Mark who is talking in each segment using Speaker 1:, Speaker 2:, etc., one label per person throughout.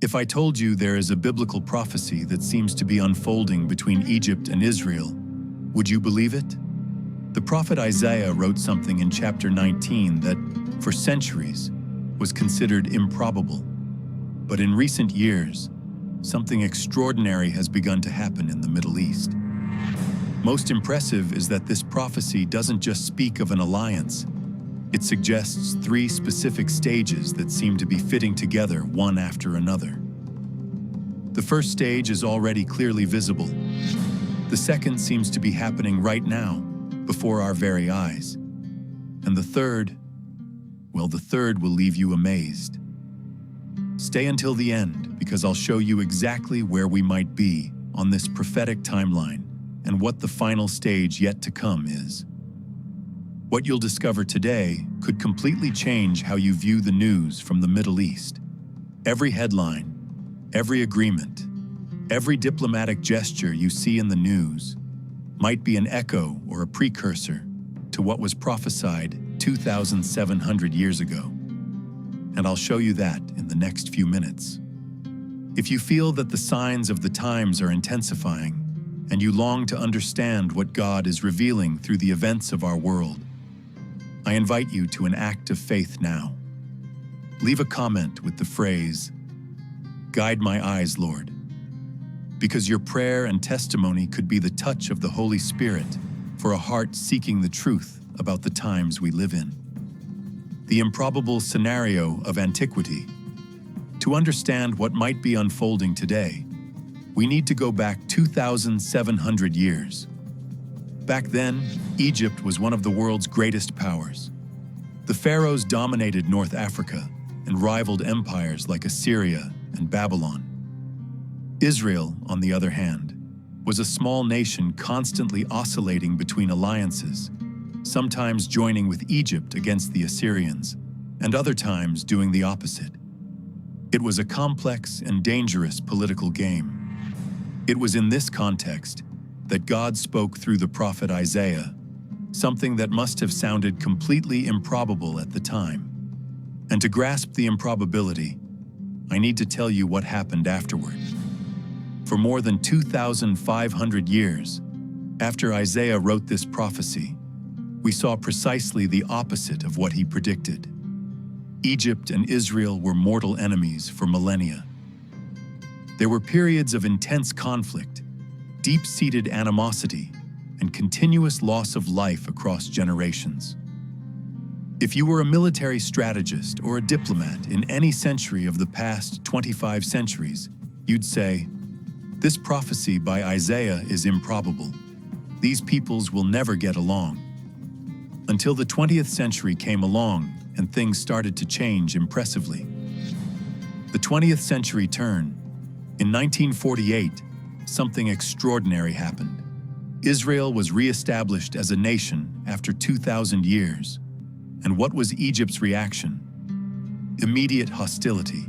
Speaker 1: If I told you there is a biblical prophecy that seems to be unfolding between Egypt and Israel, would you believe it? The prophet Isaiah wrote something in chapter 19 that, for centuries, was considered improbable. But in recent years, something extraordinary has begun to happen in the Middle East. Most impressive is that this prophecy doesn't just speak of an alliance. It suggests three specific stages that seem to be fitting together one after another. The first stage is already clearly visible. The second seems to be happening right now, before our very eyes. And the third will leave you amazed. Stay until the end, because I'll show you exactly where we might be on this prophetic timeline and what the final stage yet to come is. What you'll discover today could completely change how you view the news from the Middle East. Every headline, every agreement, every diplomatic gesture you see in the news might be an echo or a precursor to what was prophesied 2,700 years ago. And I'll show you that in the next few minutes. If you feel that the signs of the times are intensifying, and you long to understand what God is revealing through the events of our world, I invite you to an act of faith now. Leave a comment with the phrase, "Guide my eyes, Lord," because your prayer and testimony could be the touch of the Holy Spirit for a heart seeking the truth about the times we live in. The improbable scenario of antiquity. To understand what might be unfolding today, we need to go back 2,700 years. Back then, Egypt was one of the world's greatest powers. The pharaohs dominated North Africa and rivaled empires like Assyria and Babylon. Israel, on the other hand, was a small nation constantly oscillating between alliances, sometimes joining with Egypt against the Assyrians, and other times doing the opposite. It was a complex and dangerous political game. It was in this context that God spoke through the prophet Isaiah, something that must have sounded completely improbable at the time. And to grasp the improbability, I need to tell you what happened afterward. For more than 2,500 years, after Isaiah wrote this prophecy, we saw precisely the opposite of what he predicted. Egypt and Israel were mortal enemies for millennia. There were periods of intense conflict, deep-seated animosity, and continuous loss of life across generations. If you were a military strategist or a diplomat in any century of the past 25 centuries, you'd say, "This prophecy by Isaiah is improbable. These peoples will never get along." Until the 20th century came along and things started to change impressively. The 20th century turn. In 1948, something extraordinary happened. Israel was re-established as a nation after 2,000 years. And what was Egypt's reaction? Immediate hostility.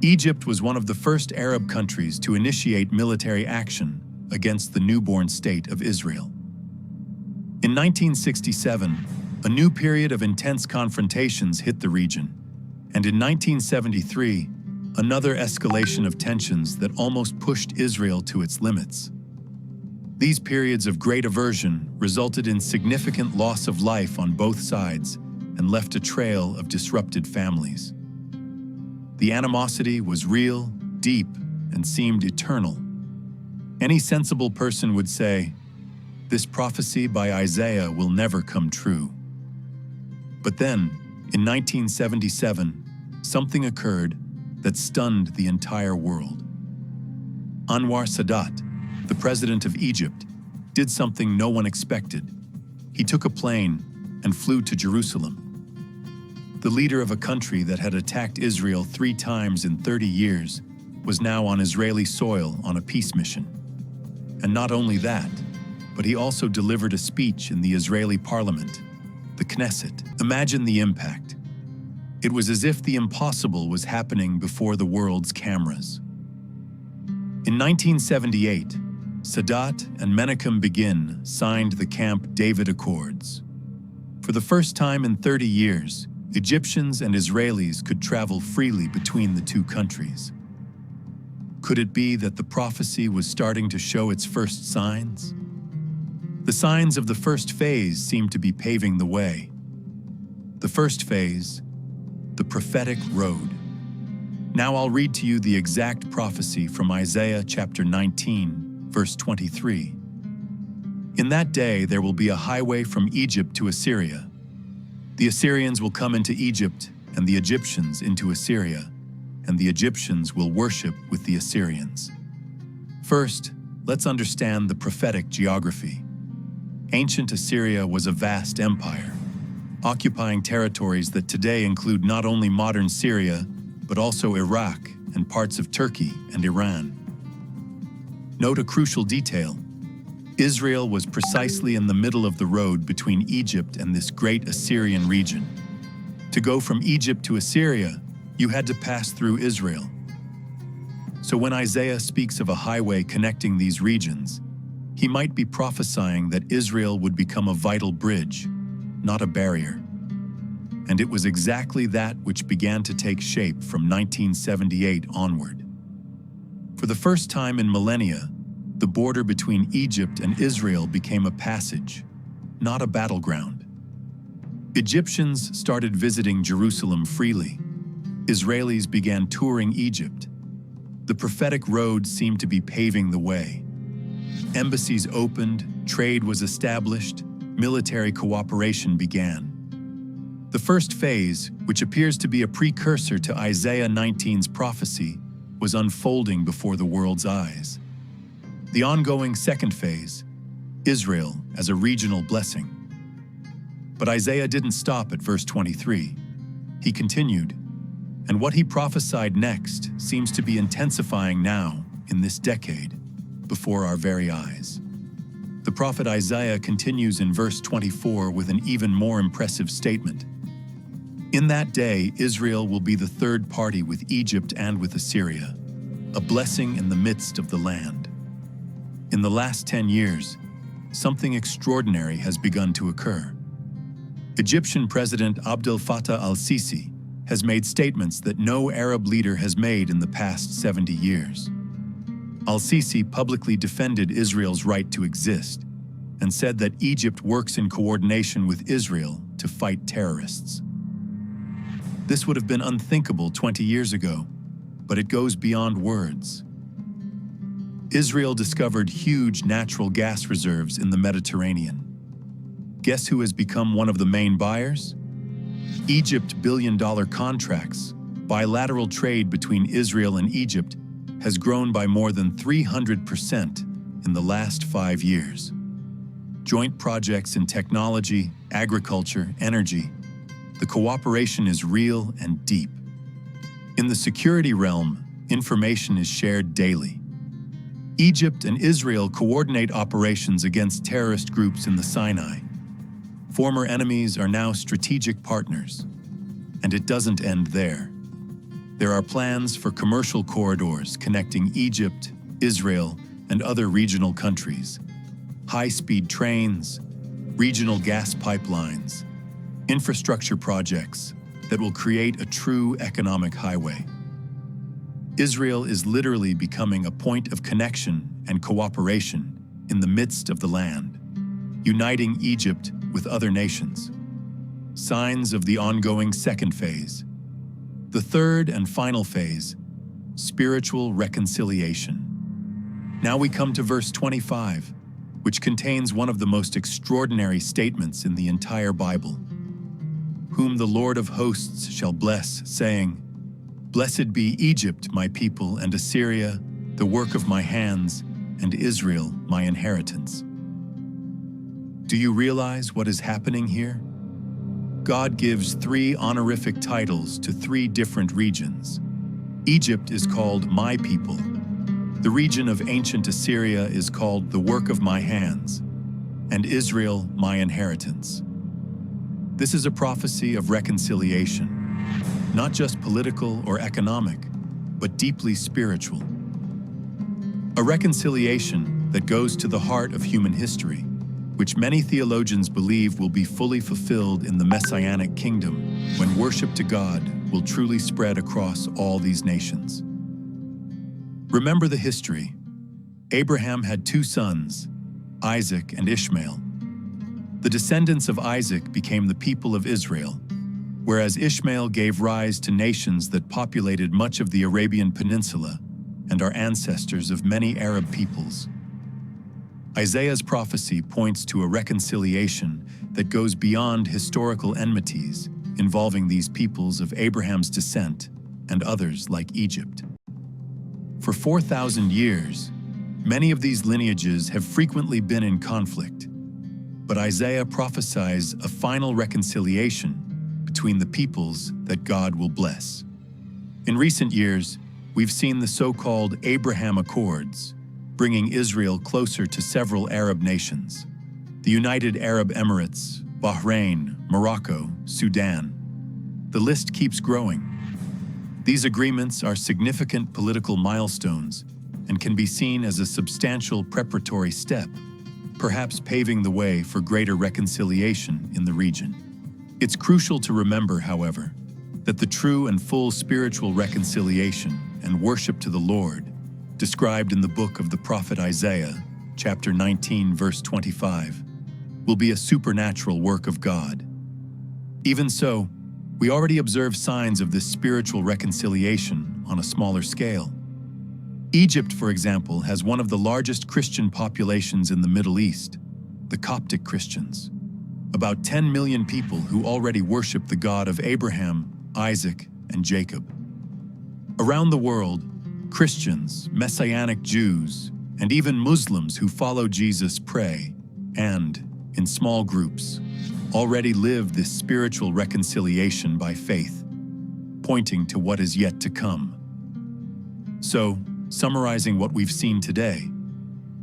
Speaker 1: Egypt was one of the first Arab countries to initiate military action against the newborn state of Israel. In 1967, a new period of intense confrontations hit the region, and in 1973, another escalation of tensions that almost pushed Israel to its limits. These periods of great aversion resulted in significant loss of life on both sides and left a trail of disrupted families. The animosity was real, deep, and seemed eternal. Any sensible person would say, "This prophecy by Isaiah will never come true." But then, in 1977, something occurred that stunned the entire world. Anwar Sadat, the president of Egypt, did something no one expected. He took a plane and flew to Jerusalem. The leader of a country that had attacked Israel 3 times in 30 years was now on Israeli soil on a peace mission. And not only that, but he also delivered a speech in the Israeli parliament, the Knesset. Imagine the impact. It was as if the impossible was happening before the world's cameras. In 1978, Sadat and Menachem Begin signed the Camp David Accords. For the first time in 30 years, Egyptians and Israelis could travel freely between the two countries. Could it be that the prophecy was starting to show its first signs? The signs of the first phase seem to be paving the way. The first phase, the prophetic road. Now I'll read to you the exact prophecy from Isaiah chapter 19, verse 23. In that day there will be a highway from Egypt to Assyria. The Assyrians will come into Egypt, and the Egyptians into Assyria, and the Egyptians will worship with the Assyrians. First, let's understand the prophetic geography. Ancient Assyria was a vast empire, occupying territories that today include not only modern Syria, but also Iraq and parts of Turkey and Iran. Note a crucial detail. Israel was precisely in the middle of the road between Egypt and this great Assyrian region. To go from Egypt to Assyria, you had to pass through Israel. So when Isaiah speaks of a highway connecting these regions, he might be prophesying that Israel would become a vital bridge, not a barrier. And it was exactly that which began to take shape from 1978 onward. For the first time in millennia, the border between Egypt and Israel became a passage, not a battleground. Egyptians started visiting Jerusalem freely. Israelis began touring Egypt. The prophetic road seemed to be paving the way. Embassies opened, trade was established, military cooperation began. The first phase, which appears to be a precursor to Isaiah 19's prophecy, was unfolding before the world's eyes. The ongoing second phase, Israel as a regional blessing. But Isaiah didn't stop at verse 23. He continued, and what he prophesied next seems to be intensifying now in this decade, before our very eyes. The prophet Isaiah continues in verse 24 with an even more impressive statement. In that day, Israel will be the third party with Egypt and with Assyria, a blessing in the midst of the land. In the last 10 years, something extraordinary has begun to occur. Egyptian President Abdel Fattah al-Sisi has made statements that no Arab leader has made in the past 70 years. Al-Sisi publicly defended Israel's right to exist and said that Egypt works in coordination with Israel to fight terrorists. This would have been unthinkable 20 years ago, but it goes beyond words. Israel discovered huge natural gas reserves in the Mediterranean. Guess who has become one of the main buyers? Egypt billion-dollar contracts, bilateral trade between Israel and Egypt, has grown by more than 300% in the last 5 years. Joint projects in technology, agriculture, energy. The cooperation is real and deep. In the security realm, information is shared daily. Egypt and Israel coordinate operations against terrorist groups in the Sinai. Former enemies are now strategic partners. And it doesn't end there. There are plans for commercial corridors connecting Egypt, Israel, and other regional countries. High-speed trains, regional gas pipelines, infrastructure projects that will create a true economic highway. Israel is literally becoming a point of connection and cooperation in the midst of the land, uniting Egypt with other nations. Signs of the ongoing second phase. The third and final phase, spiritual reconciliation. Now we come to verse 25, which contains one of the most extraordinary statements in the entire Bible. Whom the Lord of hosts shall bless, saying, Blessed be Egypt, my people, and Assyria, the work of my hands, and Israel, my inheritance. Do you realize what is happening here? God gives 3 honorific titles to 3 different regions. Egypt is called my people. The region of ancient Assyria is called the work of my hands, and Israel, my inheritance. This is a prophecy of reconciliation. Not just political or economic, but deeply spiritual. A reconciliation that goes to the heart of human history, which many theologians believe will be fully fulfilled in the Messianic kingdom, when worship to God will truly spread across all these nations. Remember the history. Abraham had two sons, Isaac and Ishmael. The descendants of Isaac became the people of Israel, whereas Ishmael gave rise to nations that populated much of the Arabian Peninsula and are ancestors of many Arab peoples. Isaiah's prophecy points to a reconciliation that goes beyond historical enmities involving these peoples of Abraham's descent and others like Egypt. For 4,000 years, many of these lineages have frequently been in conflict, but Isaiah prophesies a final reconciliation between the peoples that God will bless. In recent years, we've seen the so-called Abraham Accords, bringing Israel closer to several Arab nations: the United Arab Emirates, Bahrain, Morocco, Sudan. The list keeps growing. These agreements are significant political milestones and can be seen as a substantial preparatory step, perhaps paving the way for greater reconciliation in the region. It's crucial to remember, however, that the true and full spiritual reconciliation and worship to the Lord, described in the book of the prophet Isaiah, chapter 19, verse 25, will be a supernatural work of God. Even so, we already observe signs of this spiritual reconciliation on a smaller scale. Egypt, for example, has one of the largest Christian populations in the Middle East, the Coptic Christians. About 10 million people who already worship the God of Abraham, Isaac, and Jacob. Around the world, Christians, Messianic Jews, and even Muslims who follow Jesus pray and, in small groups, already live this spiritual reconciliation by faith, pointing to what is yet to come. So, summarizing what we've seen today,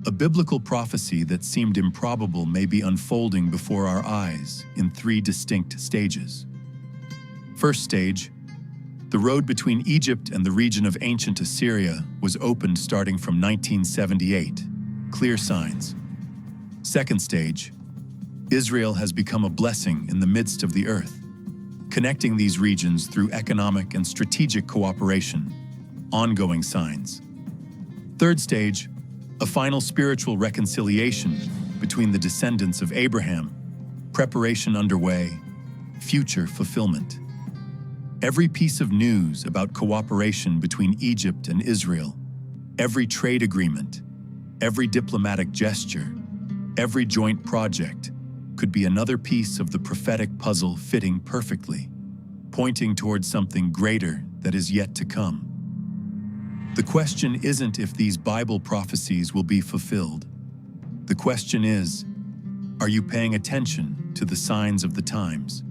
Speaker 1: a biblical prophecy that seemed improbable may be unfolding before our eyes in three distinct stages. First stage, the road between Egypt and the region of ancient Assyria was opened starting from 1978. Clear signs. Second stage, Israel has become a blessing in the midst of the earth, connecting these regions through economic and strategic cooperation. Ongoing signs. Third stage, a final spiritual reconciliation between the descendants of Abraham, preparation underway, future fulfillment. Every piece of news about cooperation between Egypt and Israel, every trade agreement, every diplomatic gesture, every joint project could be another piece of the prophetic puzzle fitting perfectly, pointing towards something greater that is yet to come. The question isn't if these Bible prophecies will be fulfilled. The question is, are you paying attention to the signs of the times?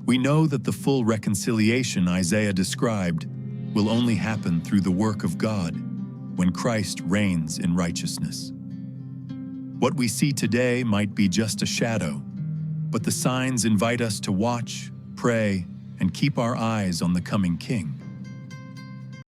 Speaker 1: We know that the full reconciliation Isaiah described will only happen through the work of God when Christ reigns in righteousness. What we see today might be just a shadow, but the signs invite us to watch, pray, and keep our eyes on the coming King.